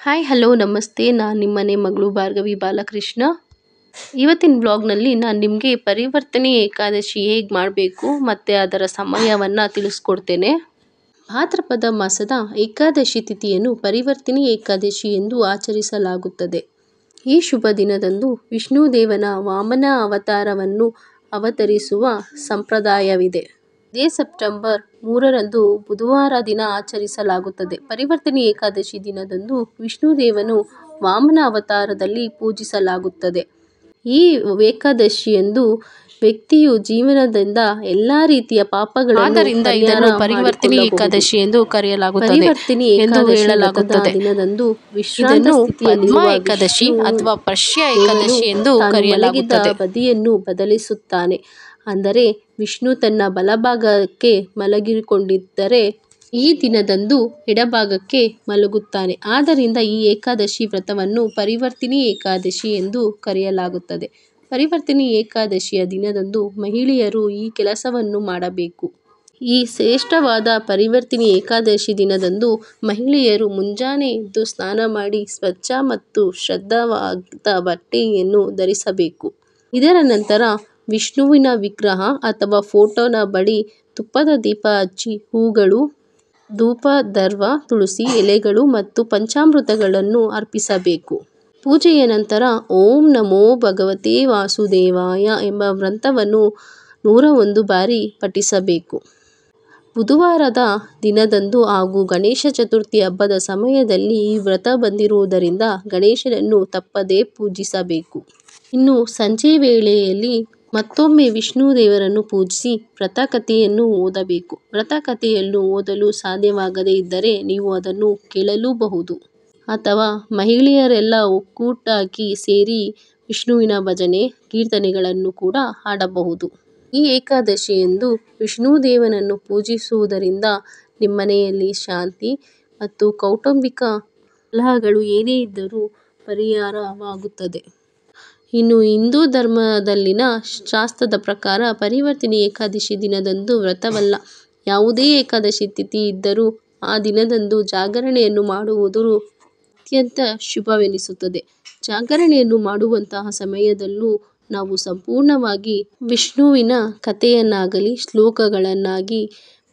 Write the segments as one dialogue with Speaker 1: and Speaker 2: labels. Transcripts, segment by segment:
Speaker 1: Hi hello ನಮಸ್ತೆ, ನಾನು ನಿಮ್ಮನೆ ಮಗಳು ಭಾರ್ಗವಿ ಬಾಲಕೃಷ್ಣ. ಇವತ್ತಿನ ಬ್ಲಾಗ್ನಲ್ಲಿ ನಾನು ನಿಮಗೆ ಪರಿವರ್ತನೆ ಏಕಾದಶಿ ಹೇಗೆ ಮಾಡಬೇಕು ಮತ್ತು ಅದರ ಸಮಯವನ್ನು ತಿಳಿಸ್ಕೊಡ್ತೇನೆ. ಭಾದ್ರಪದ ಮಾಸದ ಏಕಾದಶಿ ತಿಥಿಯನ್ನು ಪರಿವರ್ತನೆ ಏಕಾದಶಿ ಎಂದು ಆಚರಿಸಲಾಗುತ್ತದೆ. ಈ ಶುಭ ದಿನದಂದು ವಿಷ್ಣು ದೇವನ ವಾಮನ ಅವತಾರವನ್ನು ಅವತರಿಸುವ ಸಂಪ್ರದಾಯವಿದೆ. ಇದೇ ಸೆಪ್ಟೆಂಬರ್ 3ರಂದು ಬುಧವಾರ ದಿನ ಆಚರಿಸಲಾಗುತ್ತದೆ. ಪರಿವರ್ತನೆ ಏಕಾದಶಿ ದಿನದಂದು ವಿಷ್ಣು ದೇವನು ವಾಮನ ಅವತಾರದಲ್ಲಿ ಪೂಜಿಸಲಾಗುತ್ತದೆ. ಈ ಏಕಾದಶಿಯಂದು ವ್ಯಕ್ತಿಯು ಜೀವನದಿಂದ ಎಲ್ಲಾ ರೀತಿಯ ಪಾಪಗಳನ್ನು ಇದನ್ನು ಪರಿವರ್ತನೆ ಏಕಾದಶಿ ಎಂದು ಕರೆಯಲಾಗುತ್ತದೆ. ಪರಿವರ್ತನೆ ಏಕಾದಶಿ ದಿನದಂದು ವಿಶ್ರಾಂತ ಸ್ಥಿತಿಯಲ್ಲಿರುವ ಏಕಾದಶಿ ಅಥವಾ ಪಶ್ಯ ಏಕಾದಶಿ ಎಂದು ಕರೆಯಲಾಗುತ್ತದೆ. ಬದಿಯನ್ನು ಬದಲಿಸುತ್ತಾನೆ. ಅಂದರೆ ವಿಷ್ಣು ತನ್ನ ಬಲಭಾಗಕ್ಕೆ ಮಲಗಿಕೊಂಡಿದ್ದರೆ ಈ ದಿನದಂದು ಎಡಭಾಗಕ್ಕೆ ಮಲಗುತ್ತಾನೆ. ಆದ್ದರಿಂದ ಈ ಏಕಾದಶಿ ವ್ರತವನ್ನು ಪರಿವರ್ತನೆ ಏಕಾದಶಿ ಎಂದು ಕರೆಯಲಾಗುತ್ತದೆ. ಪರಿವರ್ತನೆ ಏಕಾದಶಿಯ ದಿನದಂದು ಮಹಿಳೆಯರು ಈ ಕೆಲಸವನ್ನು ಮಾಡಬೇಕು. ಈ ಶ್ರೇಷ್ಠವಾದ ಪರಿವರ್ತನೆ ಏಕಾದಶಿ ದಿನದಂದು ಮಹಿಳೆಯರು ಮುಂಜಾನೆ ಎದ್ದು ಸ್ನಾನ ಮಾಡಿ ಸ್ವಚ್ಛ ಮತ್ತು ಶುದ್ಧವಾದ ಬಟ್ಟೆಯನ್ನು ಧರಿಸಬೇಕು. ಇದರ ನಂತರ ವಿಷ್ಣುವಿನ ವಿಗ್ರಹ ಅಥವಾ ಫೋಟೋನ ಬಳಿ ತುಪ್ಪದ ದೀಪ ಹಚ್ಚಿ ಹೂಗಳು, ಧೂಪ, ದರ್ವ, ತುಳಸಿ ಎಲೆಗಳು ಮತ್ತು ಪಂಚಾಮೃತಗಳನ್ನು ಅರ್ಪಿಸಬೇಕು. ಪೂಜೆಯ ನಂತರ ಓಂ ನಮೋ ಭಗವತೆ ವಾಸುದೇವಾಯ ಎಂಬ ಮಂತ್ರವನ್ನು 101 ಬಾರಿ ಪಠಿಸಬೇಕು. ಬುಧವಾರದ ದಿನದಂದು ಹಾಗೂ ಗಣೇಶ ಚತುರ್ಥಿ ಹಬ್ಬದ ಸಮಯದಲ್ಲಿ ಈ ವ್ರತ ಬಂದಿರುವುದರಿಂದ ಗಣೇಶನನ್ನು ತಪ್ಪದೇ ಪೂಜಿಸಬೇಕು. ಇನ್ನು ಸಂಜೆ ವೇಳೆಯಲ್ಲಿ ಮತ್ತೊಮ್ಮೆ ವಿಷ್ಣು ದೇವರನ್ನು ಪೂಜಿಸಿ ವ್ರತಕಥೆಯನ್ನು ಓದಬೇಕು. ವ್ರತಕಥೆಯನ್ನು ಓದಲು ಸಾಧ್ಯವಾಗದೇ ಇದ್ದರೆ ನೀವು ಅದನ್ನು ಕೇಳಲೂಬಹುದು ಅಥವಾ ಮಹಿಳೆಯರೆಲ್ಲ ಒಕ್ಕೂಟಾಗಿ ಸೇರಿ ವಿಷ್ಣುವಿನ ಭಜನೆ, ಕೀರ್ತನೆಗಳನ್ನು ಕೂಡ ಹಾಡಬಹುದು. ಈ ಏಕಾದಶಿಯಂದು ವಿಷ್ಣು ದೇವನನ್ನು ಪೂಜಿಸುವುದರಿಂದ ನಿಮ್ಮನೆಯಲ್ಲಿ ಶಾಂತಿ ಮತ್ತು ಕೌಟುಂಬಿಕ ಕಲಹಗಳು ಏನೇ ಇದ್ದರೂ ಪರಿಹಾರವಾಗುತ್ತದೆ. ಇನ್ನು ಹಿಂದೂ ಧರ್ಮದಲ್ಲಿನ ಶಾಸ್ತ್ರದ ಪ್ರಕಾರ ಪರಿವರ್ತನೆ ಏಕಾದಶಿ ದಿನದಂದು ವ್ರತವಲ್ಲ, ಯಾವುದೇ ಏಕಾದಶಿ ತಿಥಿ ಇದ್ದರೂ ಆ ದಿನದಂದು ಜಾಗರಣೆಯನ್ನು ಮಾಡುವುದು ಅತ್ಯಂತ ಶುಭವೆನಿಸುತ್ತದೆ. ಜಾಗರಣೆಯನ್ನು ಮಾಡುವಂತಹ ಸಮಯದಲ್ಲೂ ನಾವು ಸಂಪೂರ್ಣವಾಗಿ ವಿಷ್ಣುವಿನ ಕಥೆಯನ್ನಾಗಲಿ ಶ್ಲೋಕಗಳನ್ನಾಗಿ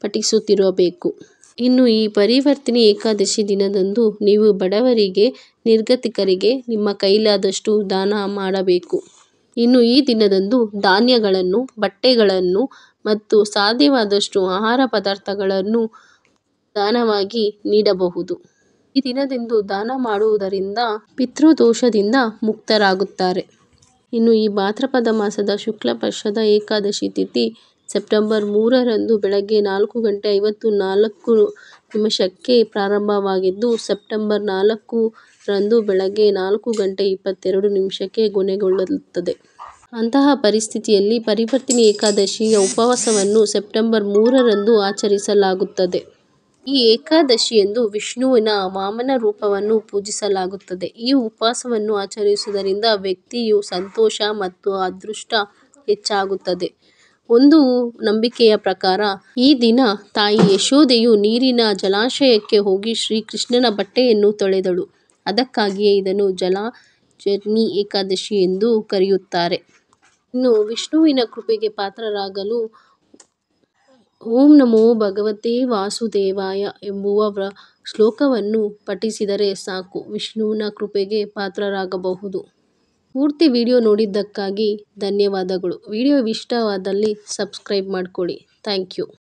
Speaker 1: ಪಠಿಸುತ್ತಿರಬೇಕು. ಇನ್ನು ಈ ಪರಿವರ್ತನೆ ಏಕಾದಶಿ ದಿನದಂದು ನೀವು ಬಡವರಿಗೆ, ನಿರ್ಗತಿಕರಿಗೆ ನಿಮ್ಮ ಕೈಲಾದಷ್ಟು ದಾನ ಮಾಡಬೇಕು. ಇನ್ನು ಈ ದಿನದಂದು ಧಾನ್ಯಗಳನ್ನು, ಬಟ್ಟೆಗಳನ್ನು ಮತ್ತು ಸಾಧ್ಯವಾದಷ್ಟು ಆಹಾರ ಪದಾರ್ಥಗಳನ್ನು ದಾನವಾಗಿ ನೀಡಬಹುದು. ಈ ದಿನದಂದು ದಾನ ಮಾಡುವುದರಿಂದ ಪಿತೃದೋಷದಿಂದ ಮುಕ್ತರಾಗುತ್ತಾರೆ. ಇನ್ನು ಈ ಭಾದ್ರಪದ ಮಾಸದ ಶುಕ್ಲ ಪಕ್ಷದ ಏಕಾದಶಿ ತಿಥಿ ಸೆಪ್ಟೆಂಬರ್ 3ರಂದು ಬೆಳಗ್ಗೆ 4:44 ಪ್ರಾರಂಭವಾಗಿದ್ದು ಸೆಪ್ಟೆಂಬರ್ 4ರಂದು ಬೆಳಗ್ಗೆ 4:22 ಕೊನೆಗೊಳ್ಳುತ್ತದೆ. ಅಂತಹ ಪರಿಸ್ಥಿತಿಯಲ್ಲಿ ಪರಿವರ್ತನೆ ಏಕಾದಶಿಯ ಉಪವಾಸವನ್ನು ಸೆಪ್ಟೆಂಬರ್ 3ರಂದು ಆಚರಿಸಲಾಗುತ್ತದೆ. ಈ ಏಕಾದಶಿಯಂದು ವಿಷ್ಣುವಿನ ವಾಮನ ರೂಪವನ್ನು ಪೂಜಿಸಲಾಗುತ್ತದೆ. ಈ ಉಪವಾಸವನ್ನು ಆಚರಿಸುವುದರಿಂದ ವ್ಯಕ್ತಿಯ ಸಂತೋಷ ಮತ್ತು ಅದೃಷ್ಟ ಹೆಚ್ಚಾಗುತ್ತದೆ. ಒಂದು ನಂಬಿಕೆಯ ಪ್ರಕಾರ ಈ ದಿನ ತಾಯಿ ಯಶೋದೆಯು ನೀರಿನ ಜಲಾಶಯಕ್ಕೆ ಹೋಗಿ ಶ್ರೀಕೃಷ್ಣನ ಬಟ್ಟೆಯನ್ನು ತೊಳೆದಳು. ಅದಕ್ಕಾಗಿಯೇ ಇದನ್ನು ಜಲಾರ್ಜನಿ ಏಕಾದಶಿ ಎಂದು ಕರೆಯುತ್ತಾರೆ. ಇನ್ನು ವಿಷ್ಣುವಿನ ಕೃಪೆಗೆ ಪಾತ್ರರಾಗಲು ಓಂ ನಮೋ ಭಗವತೆ ವಾಸುದೇವಾಯ ಎಂಬುವ ಶ್ಲೋಕವನ್ನು ಪಠಿಸಿದರೆ ಸಾಕು, ವಿಷ್ಣುವಿನ ಕೃಪೆಗೆ ಪಾತ್ರರಾಗಬಹುದು. ಪೂರ್ತಿ ವಿಡಿಯೋ ನೋಡಿದ್ದಕ್ಕಾಗಿ ಧನ್ಯವಾದಗಳು. ವಿಡಿಯೋ ಇಷ್ಟವಾದಲ್ಲಿ ಸಬ್ಸ್ಕ್ರೈಬ್ ಮಾಡ್ಕೊಳ್ಳಿ. Thank you.